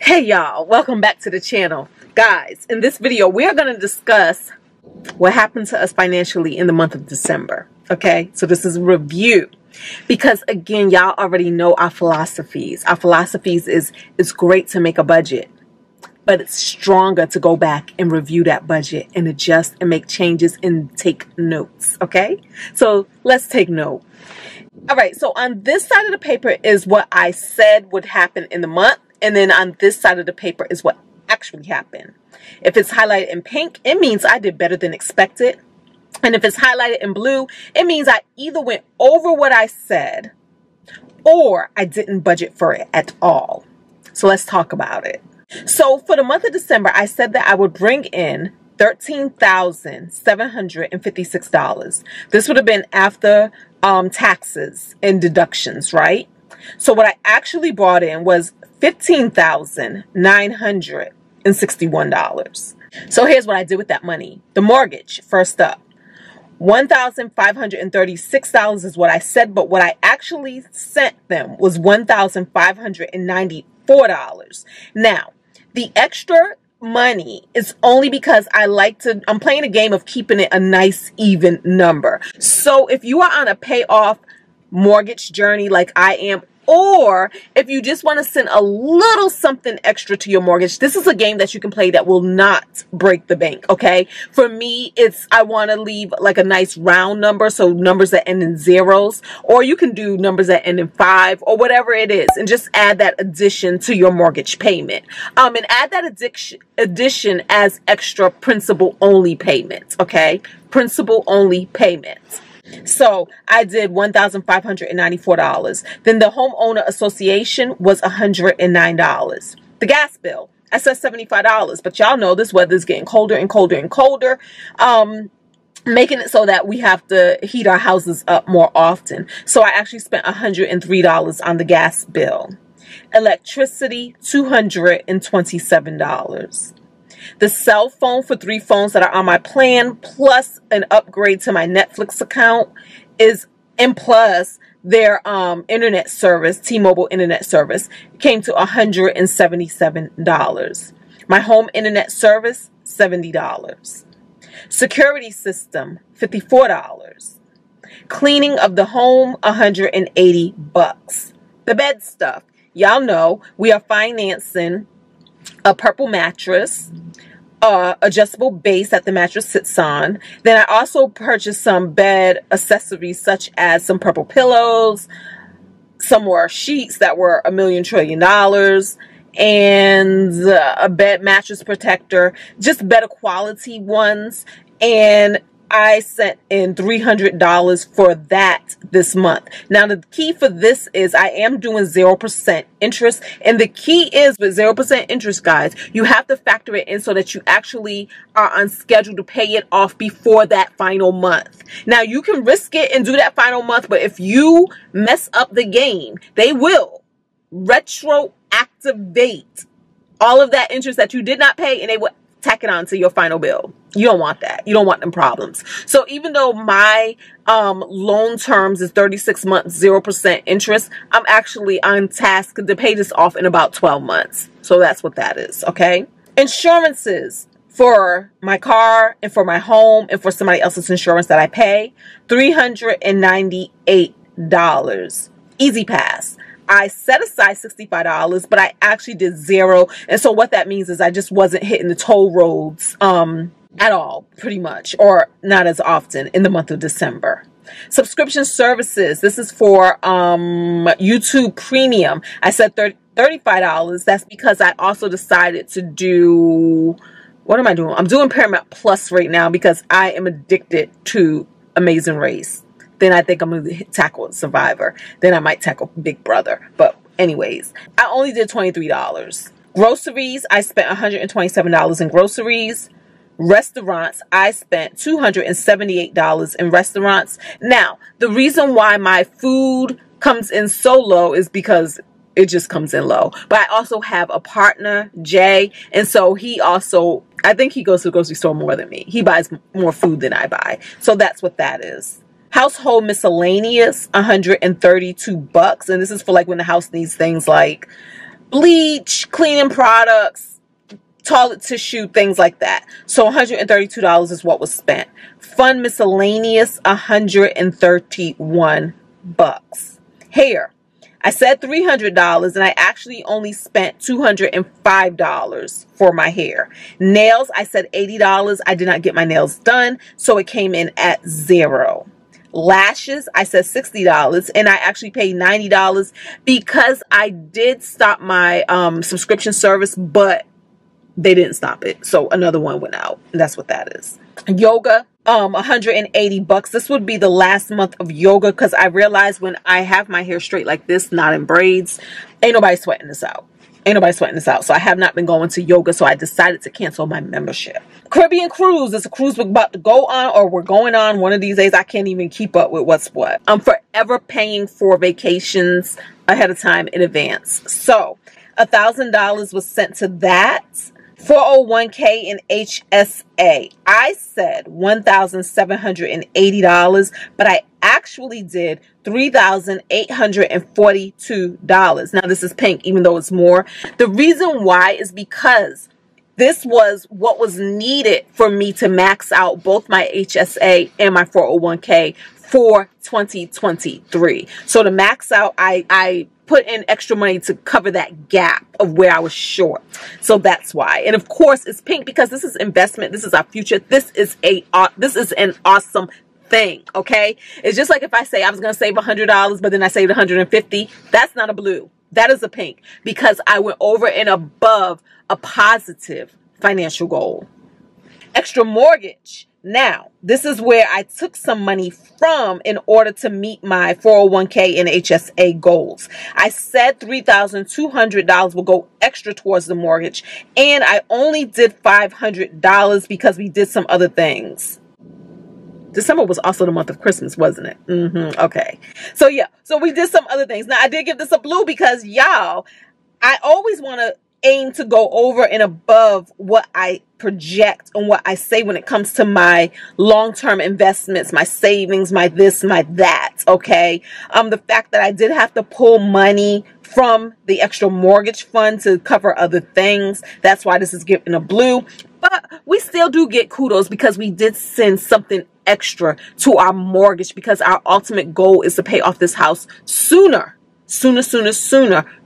Hey y'all, welcome back to the channel. Guys, in this video we are going to discuss what happened to us financially in the month of December. Okay, so this is a review because again, y'all already know our philosophies. Our philosophies is it's great to make a budget, but it's stronger to go back and review that budget and adjust and make changes and take notes. Okay, so let's take note. All right, so on this side of the paper is what I said would happen in the month. And then on this side of the paper is what actually happened. If it's highlighted in pink, it means I did better than expected. And if it's highlighted in blue, it means I either went over what I said or I didn't budget for it at all. So let's talk about it. So for the month of December, I said that I would bring in $13,756. This would have been after taxes and deductions, right? So what I actually brought in was $15,961. So here's what I did with that money. The mortgage, first up, $1,536 is what I said, but what I actually sent them was $1,594. Now, the extra money is only because I'm playing a game of keeping it a nice, even number. So if you are on a payoff mortgage journey like I am, or if you just want to send a little something extra to your mortgage, this is a game that you can play that will not break the bank, okay? For me, I want to leave like a nice round number, so numbers that end in zeros, or you can do numbers that end in 5 or whatever it is, and just add that addition to your mortgage payment. And add that addition as extra principal-only payments, okay? Principal-only payments. So I did $1,594. Then the homeowner association was $109. The gas bill, I said $75, but y'all know this weather is getting colder and colder and colder, making it so that we have to heat our houses up more often. So I actually spent $103 on the gas bill. Electricity, $227. The cell phone for 3 phones that are on my plan, plus an upgrade to my Netflix account and plus their internet service, T-Mobile internet service, came to $177. My home internet service, $70. Security system, $54. Cleaning of the home, $180. The bed stuff, y'all know we are financing a purple mattress, adjustable base that the mattress sits on. Then I also purchased some bed accessories such as some purple pillows, some more sheets that were $1,000,000,000,000, and a bed mattress protector, just better quality ones. And I sent in $300 for that this month. Now, the key for this is I am doing 0% interest. And the key is with 0% interest, guys, you have to factor it in so that you actually are on schedule to pay it off before that final month. Now, you can risk it and do that final month, but if you mess up the game, they will retroactivate all of that interest that you did not pay, and they will tack it on to your final bill. You don't want that. You don't want them problems. So even though my loan terms is 36 months, 0% interest, I'm actually on task to pay this off in about 12 months. So that's what that is, okay? Insurances for my car and for my home and for somebody else's insurance that I pay, $398. Easy Pass. I set aside $65, but I actually did 0. And so what that means is I just wasn't hitting the toll roads at all, pretty much, or not as often in the month of December. Subscription services. This is for YouTube Premium. I said $35. That's because I also decided to do, what am I doing? I'm doing Paramount Plus right now because I am addicted to Amazing Race. Then I think I'm going to tackle Survivor. Then I might tackle Big Brother. But anyways, I only did $23. Groceries, I spent $127 in groceries. Restaurants, I spent $278 in restaurants. Now, the reason why my food comes in so low is because it just comes in low. But I also have a partner, Jay, and so he also, I think he goes to the grocery store more than me. He buys more food than I buy. So that's what that is. Household miscellaneous, $132. And this is for like when the house needs things like bleach, cleaning products, toilet tissue, things like that. So $132 is what was spent. Fund miscellaneous, $131. Hair, I said $300 and I actually only spent $205 for my hair. Nails, I said $80. I did not get my nails done, so it came in at 0. Lashes, I said $60 and I actually paid $90 because I did stop my subscription service, but they didn't stop it. So another one went out. And that's what that is. Yoga, $180. This would be the last month of yoga because I realized when I have my hair straight like this, not in braids, ain't nobody sweating this out. Ain't nobody sweating this out. So I have not been going to yoga. So I decided to cancel my membership. Caribbean cruise. There's a cruise we're about to go on, or we're going on one of these days. I can't even keep up with what's what. I'm forever paying for vacations ahead of time in advance. So $1,000 was sent to that. 401k and HSA. I said $1,780, but I actually did $3,842. Now this is pink, even though it's more. The reason why is because this was what was needed for me to max out both my HSA and my 401k for 2023. So to max out, I put in extra money to cover that gap of where I was short. So that's why. And of course it's pink because this is investment. This is our future. This is an awesome thing. Okay. It's just like if I say I was going to save $100, but then I saved $150. That's not a blue. That is a pink because I went over and above a positive financial goal. Extra mortgage. Now, this is where I took some money from in order to meet my 401k and HSA goals. I said $3,200 will go extra towards the mortgage, and I only did $500 because we did some other things. December was also the month of Christmas, wasn't it? Okay. So yeah, so we did some other things. Now, I did give this a blue because y'all, I always want to aim to go over and above what I project and what I say when it comes to my long-term investments, my savings, my this, my that, okay? The fact that I did have to pull money from the extra mortgage fund to cover other things, that's why this is given a blue. But we still do get kudos because we did send something extra to our mortgage because our ultimate goal is to pay off this house sooner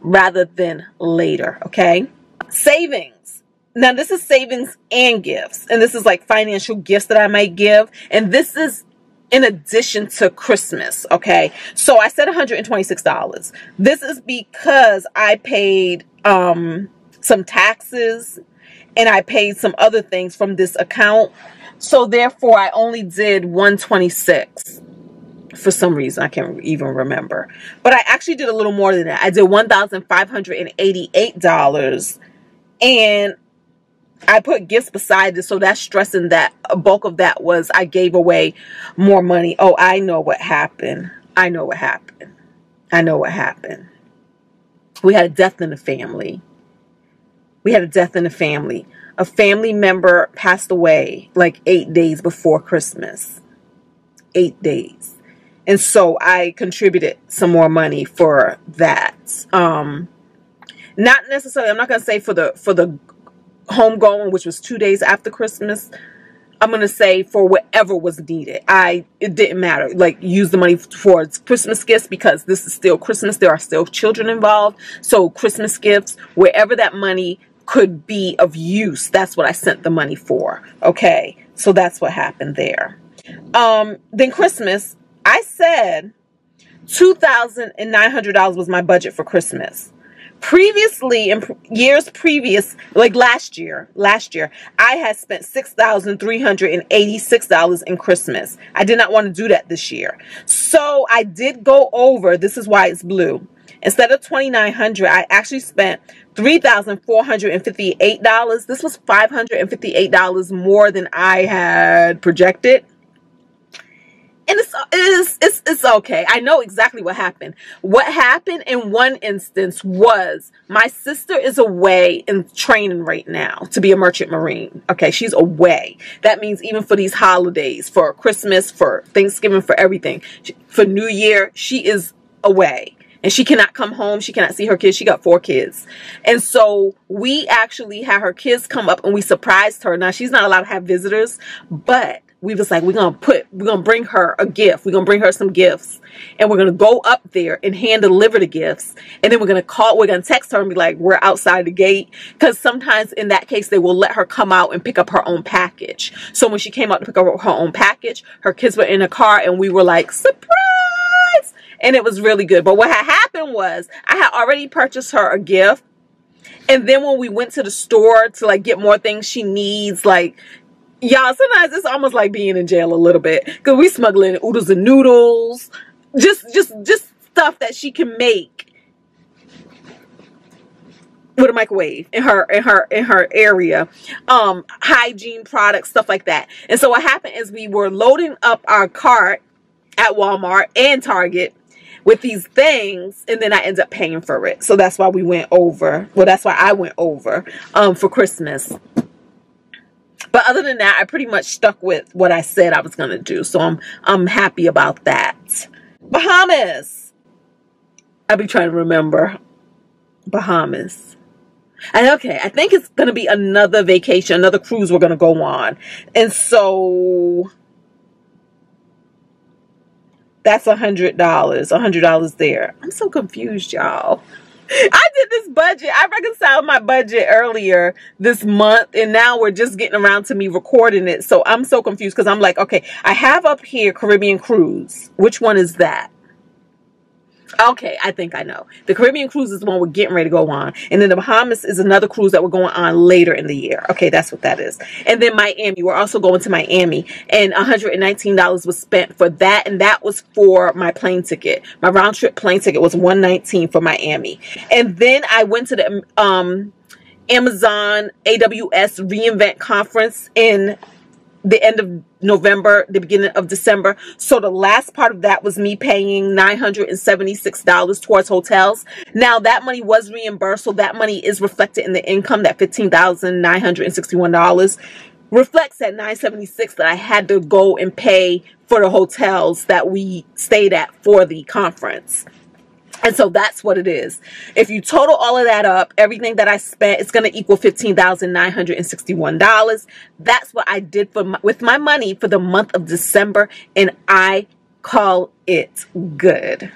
rather than later. Okay. Savings. Now this is savings and gifts, and this is like financial gifts that I might give, and this is in addition to Christmas. Okay, so I said $126. This is because I paid some taxes and I paid some other things from this account, so therefore I only did $126. For some reason, I can't even remember. But I actually did a little more than that. I did $1,588. And I put gifts beside this. So that's stressing that a bulk of that was I gave away more money. Oh, I know what happened. I know what happened. I know what happened. We had a death in the family. We had a death in the family. A family member passed away like 8 days before Christmas. 8 dames. And so I contributed some more money for that. Not necessarily, I'm not going to say for the homegoing, which was 2 days after Christmas. I'm going to say for whatever was needed. It didn't matter. Like, use the money for Christmas gifts because this is still Christmas. There are still children involved. So Christmas gifts, wherever that money could be of use, that's what I sent the money for. Okay. So that's what happened there. Then Christmas, I said $2,900 was my budget for Christmas. Previously, in years previous, like last year, I had spent $6,386 in Christmas. I did not want to do that this year. So I did go over. This is why it's blue. Instead of $2,900, I actually spent $3,458. This was $558 more than I had projected. And it's okay. I know exactly what happened. What happened in one instance was my sister is away in training right now to be a merchant marine. Okay, she's away. That means even for these holidays, for Christmas, for Thanksgiving, for everything, for New Year, she is away. And she cannot come home. She cannot see her kids. She got 4 kids. And so we actually had her kids come up and we surprised her. Now, she's not allowed to have visitors, but we was like, we're going to bring her a gift. We're going to bring her some gifts. And we're going to go up there and hand deliver the gifts. And then we're going to text her and be like, we're outside the gate. Because sometimes in that case, they will let her come out and pick up her own package. So when she came out to pick up her own package, her kids were in a car and we were like, surprise! And it was really good. But what had happened was I had already purchased her a gift. And then when we went to the store to like get more things she needs, like, y'all, sometimes it's almost like being in jail a little bit. Because we smuggling oodles and noodles. Just stuff that she can make with a microwave in her area. Hygiene products, stuff like that. And so what happened is we were loading up our cart at Walmart and Target with these things, and then I ended up paying for it. So that's why we went over. Well, that's why I went over for Christmas. But other than that, I pretty much stuck with what I said I was going to do. So I'm happy about that. Bahamas. I'll be trying to remember. Bahamas. And okay, I think it's going to be another vacation, another cruise we're going to go on. And so that's $100 there. I'm so confused, y'all. I did this budget. I reconciled my budget earlier this month, and now we're just getting around to me recording it. So I'm so confused because I'm like, okay, I have up here Caribbean Cruise. Which one is that? Okay, I think I know. The Caribbean Cruise is the one we're getting ready to go on. And then the Bahamas is another cruise that we're going on later in the year. Okay, that's what that is. And then Miami. We're also going to Miami. And $119 was spent for that. And that was for my plane ticket. My round trip plane ticket was $119 for Miami. And then I went to the Amazon AWS reInvent conference in the end of November, the beginning of December. So the last part of that was me paying $976 towards hotels. Now that money was reimbursed, so that money is reflected in the income. That $15,961 reflects that $976 that I had to go and pay for the hotels that we stayed at for the conference. And so that's what it is. If you total all of that up, everything that I spent, it's going to equal $15,961. That's what I did with my money for the month of December, and I call it good.